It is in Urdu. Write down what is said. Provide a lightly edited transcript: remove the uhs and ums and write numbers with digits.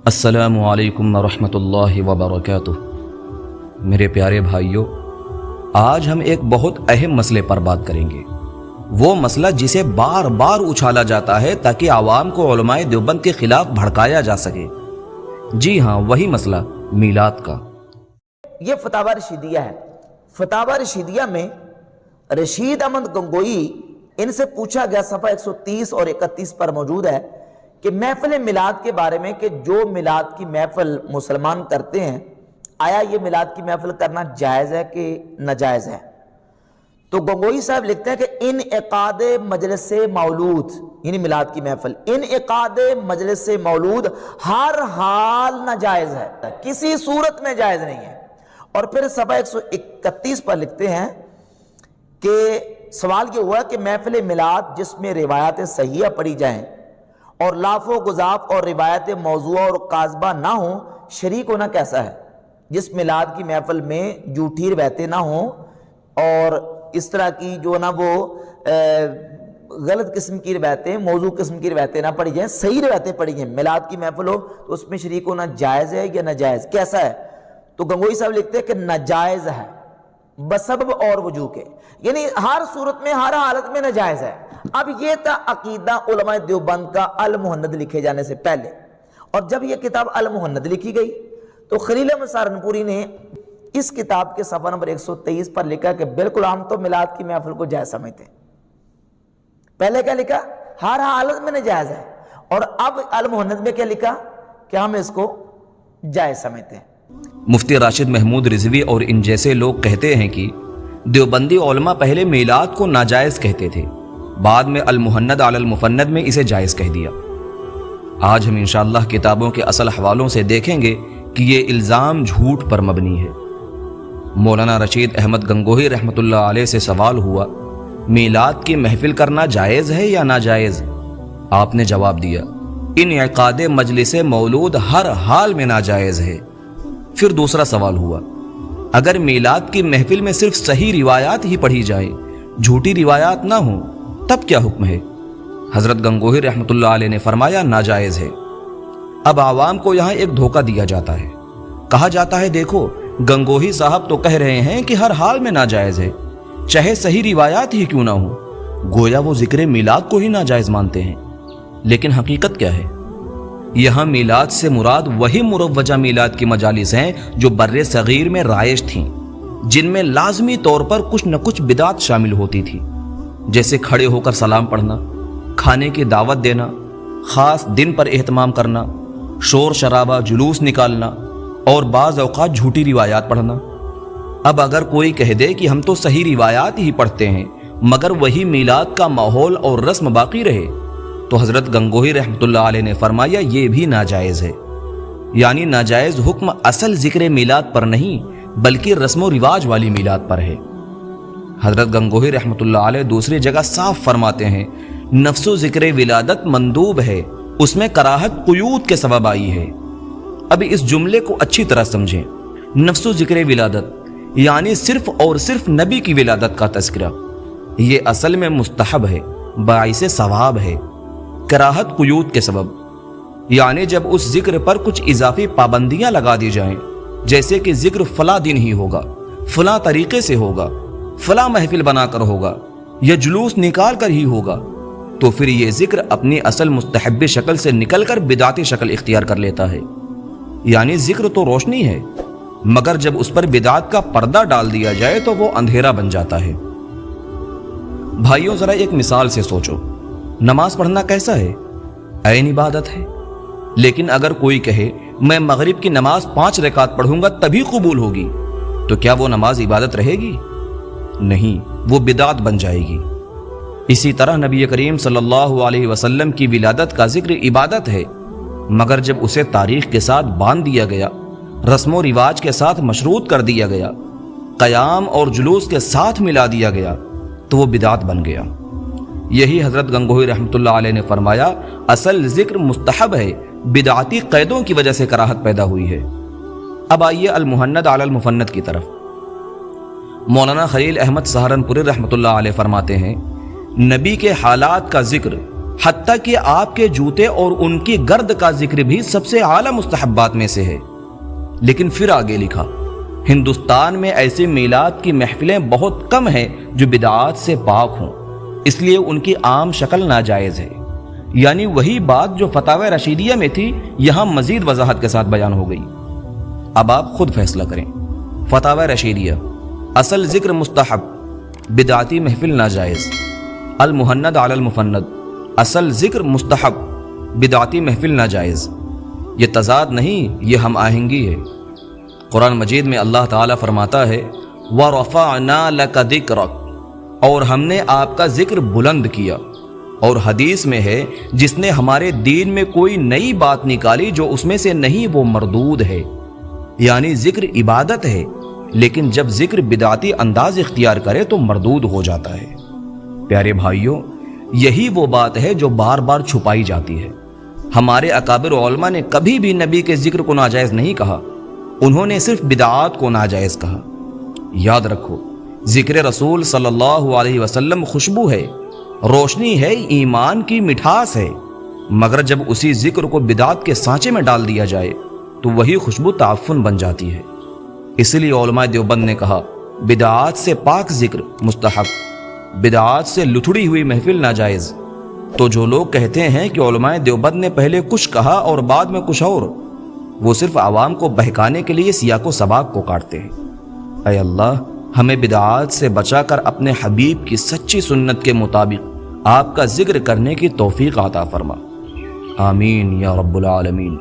السلام علیکم ورحمۃ اللہ وبرکاتہ۔ میرے پیارے بھائیوں، آج ہم ایک بہت اہم مسئلے پر بات کریں گے، وہ مسئلہ جسے بار بار اچھالا جاتا ہے تاکہ عوام کو علماء دیوبند کے خلاف بھڑکایا جا سکے۔ جی ہاں، وہی مسئلہ میلاد کا۔ یہ فتاوی رشیدیہ ہے۔ فتاوی رشیدیہ میں رشید احمد گنگوئی، ان سے پوچھا گیا، صفحہ 130 اور 31 پر موجود ہے کہ محفل میلاد کے بارے میں کہ جو میلاد کی محفل مسلمان کرتے ہیں، آیا یہ میلاد کی محفل کرنا جائز ہے کہ ناجائز ہے؟ تو گنگوئی صاحب لکھتے ہیں کہ انعقاد مجلس مولود، یعنی میلاد کی محفل، انعقاد مجلس مولود ہر حال ناجائز ہے، کسی صورت میں جائز نہیں ہے۔ اور پھر صفحہ 131 پر لکھتے ہیں کہ سوال یہ ہوا کہ محفل میلاد جس میں روایات صحیحہ پڑھی جائیں اور لاف و گزاف اور روایت موضوع اور قاذبہ نہ ہوں، شریک ہونا کیسا ہے؟ جس میلاد کی محفل میں جھوٹی روایتیں نہ ہوں اور اس طرح کی جو نا وہ غلط قسم کی روایتیں، موضوع قسم کی روایتیں نہ پڑھی جائیں، صحیح روایتیں پڑھی جائیں، میلاد کی محفل ہو تو اس میں شریک ہونا جائز ہے یا ناجائز، کیسا ہے؟ تو گنگوئی صاحب لکھتے ہیں کہ ناجائز ہے بسبب اور وجوہ کے، یعنی ہر صورت میں، ہر حالت میں ناجائز ہے۔ اب یہ تھا عقیدہ علماء دیوبند کا المہند لکھے جانے سے پہلے، اور جب یہ کتاب المہند لکھی گئی تو خلیل احمد سہارنپوری نے اس کتاب کے صفحہ نمبر 123 پر لکھا کہ بالکل ہم تو میلاد کی محفل کو جائز سمجھتے ہیں۔ پہلے کیا لکھا؟ ہر حالت میں ناجائز ہے، اور اب المہند میں کیا لکھا کہ ہم اس کو جائز سمجھتے ہیں۔ مفتی راشد محمود رضوی اور ان جیسے لوگ کہتے ہیں کہ دیوبندی علماء پہلے میلاد کو ناجائز کہتے تھے، بعد میں المہند علی المفند میں اسے جائز کہہ دیا۔ آج ہم انشاءاللہ کتابوں کے اصل حوالوں سے دیکھیں گے کہ یہ الزام جھوٹ پر مبنی ہے۔ مولانا رشید احمد گنگوہی رحمۃ اللہ علیہ سے سوال ہوا، میلاد کی محفل کرنا جائز ہے یا ناجائز؟ آپ نے جواب دیا، انعقاد مجلس مولود ہر حال میں ناجائز ہے۔ پھر دوسرا سوال ہوا، اگر میلاد کی محفل میں صرف صحیح روایات ہی پڑھی جائیں، جھوٹی روایات نہ ہوں، تب کیا حکم ہے؟ حضرت گنگوہی رحمۃ اللہ علیہ نے فرمایا ناجائز ہے۔ اب عوام کو یہاں ایک دھوکہ دیا جاتا ہے، کہا جاتا ہے دیکھو گنگوہی صاحب تو کہہ رہے ہیں کہ ہر حال میں ناجائز ہے، چاہے صحیح روایات ہی کیوں نہ ہوں، گویا وہ ذکر میلاد کو ہی ناجائز مانتے ہیں۔ لیکن حقیقت کیا ہے؟ یہاں میلاد سے مراد وہی مروجہ میلاد کی مجالس ہیں جو بر صغیر میں رائج تھیں، جن میں لازمی طور پر کچھ نہ کچھ بدعت شامل ہوتی تھی، جیسے کھڑے ہو کر سلام پڑھنا، کھانے کی دعوت دینا، خاص دن پر اہتمام کرنا، شور شرابہ، جلوس نکالنا اور بعض اوقات جھوٹی روایات پڑھنا۔ اب اگر کوئی کہہ دے کہ ہم تو صحیح روایات ہی پڑھتے ہیں مگر وہی میلاد کا ماحول اور رسم باقی رہے، تو حضرت گنگوہی رحمۃ اللہ علیہ نے فرمایا یہ بھی ناجائز ہے۔ یعنی ناجائز حکم اصل ذکر میلاد پر نہیں بلکہ رسم و رواج والی میلاد پر ہے۔ حضرت گنگوہی رحمۃ اللہ علیہ دوسری جگہ صاف فرماتے ہیں، نفس و ذکر ولادت مندوب ہے، اس میں کراہت قیود کے سبب آئی ہے۔ ابھی اس جملے کو اچھی طرح سمجھیں، نفس و ذکر ولادت یعنی صرف اور صرف نبی کی ولادت کا تذکرہ، یہ اصل میں مستحب ہے، باعث ثواب ہے۔ کراہت قیود کے سبب یعنی جب اس ذکر پر کچھ اضافی پابندیاں لگا دی جائیں، جیسے کہ ذکر فلاں دن ہی ہوگا، فلاں طریقے سے ہوگا، فلاں محفل بنا کر ہوگا یا جلوس نکال کر ہی ہوگا، تو پھر یہ ذکر اپنی اصل مستحب شکل سے نکل کر بدعتی شکل اختیار کر لیتا ہے۔ یعنی ذکر تو روشنی ہے مگر جب اس پر بدعت کا پردہ ڈال دیا جائے تو وہ اندھیرا بن جاتا ہے۔ بھائیوں، ذرا ایک مثال سے سوچو، نماز پڑھنا کیسا ہے؟ عین عبادت ہے۔ لیکن اگر کوئی کہے میں مغرب کی نماز 5 رکعت پڑھوں گا تبھی قبول ہوگی، تو کیا وہ نماز عبادت رہے گی؟ نہیں، وہ بدعت بن جائے گی۔ اسی طرح نبی کریم صلی اللہ علیہ وسلم کی ولادت کا ذکر عبادت ہے، مگر جب اسے تاریخ کے ساتھ باندھ دیا گیا، رسم و رواج کے ساتھ مشروط کر دیا گیا، قیام اور جلوس کے ساتھ ملا دیا گیا، تو وہ بدعت بن گیا۔ یہی حضرت گنگوہی رحمۃ اللہ علیہ نے فرمایا اصل ذکر مستحب ہے، بدعتی قیدوں کی وجہ سے کراہت پیدا ہوئی ہے۔ اب آئیے المہند علی المفند کی طرف۔ مولانا خلیل احمد سہارنپوری رحمۃ اللہ علیہ فرماتے ہیں، نبی کے حالات کا ذکر حتیٰ کہ آپ کے جوتے اور ان کی گرد کا ذکر بھی سب سے اعلیٰ مستحبات میں سے ہے۔ لیکن پھر آگے لکھا، ہندوستان میں ایسے میلاد کی محفلیں بہت کم ہیں جو بدعات سے پاک ہوں، اس لیے ان کی عام شکل ناجائز ہے۔ یعنی وہی بات جو فتاوی رشیدیہ میں تھی یہاں مزید وضاحت کے ساتھ بیان ہو گئی۔ اب آپ خود فیصلہ کریں۔ فتاوی رشیدیہ، اصل ذکر مستحب، بدعتی محفل ناجائز۔ المہند علی المفند، اصل ذکر مستحب، بدعتی محفل ناجائز۔ یہ تضاد نہیں، یہ ہم آہنگی ہے۔ قرآن مجید میں اللہ تعالیٰ فرماتا ہے وَرَفَعْنَا لَكَ ذِكْرَكَ، اور ہم نے آپ کا ذکر بلند کیا۔ اور حدیث میں ہے جس نے ہمارے دین میں کوئی نئی بات نکالی جو اس میں سے نہیں وہ مردود ہے۔ یعنی ذکر عبادت ہے، لیکن جب ذکر بدعتی انداز اختیار کرے تو مردود ہو جاتا ہے۔ پیارے بھائیوں، یہی وہ بات ہے جو بار بار چھپائی جاتی ہے۔ ہمارے اکابر علماء نے کبھی بھی نبی کے ذکر کو ناجائز نہیں کہا، انہوں نے صرف بدعات کو ناجائز کہا۔ یاد رکھو، ذکر رسول صلی اللہ علیہ وسلم خوشبو ہے، روشنی ہے، ایمان کی مٹھاس ہے، مگر جب اسی ذکر کو بدعات کے سانچے میں ڈال دیا جائے تو وہی خوشبو تعفن بن جاتی ہے۔ اس لیے علماء دیوبند نے کہا بدعات سے پاک ذکر مستحب، بدعات سے لتھڑی ہوئی محفل ناجائز۔ تو جو لوگ کہتے ہیں کہ علماء دیوبند نے پہلے کچھ کہا اور بعد میں کچھ اور، وہ صرف عوام کو بہکانے کے لیے سیاق و سباق کو کاٹتے ہیں۔ اے اللہ، ہمیں بدعات سے بچا کر اپنے حبیب کی سچی سنت کے مطابق آپ کا ذکر کرنے کی توفیق عطا فرما۔ آمین یا رب العالمین۔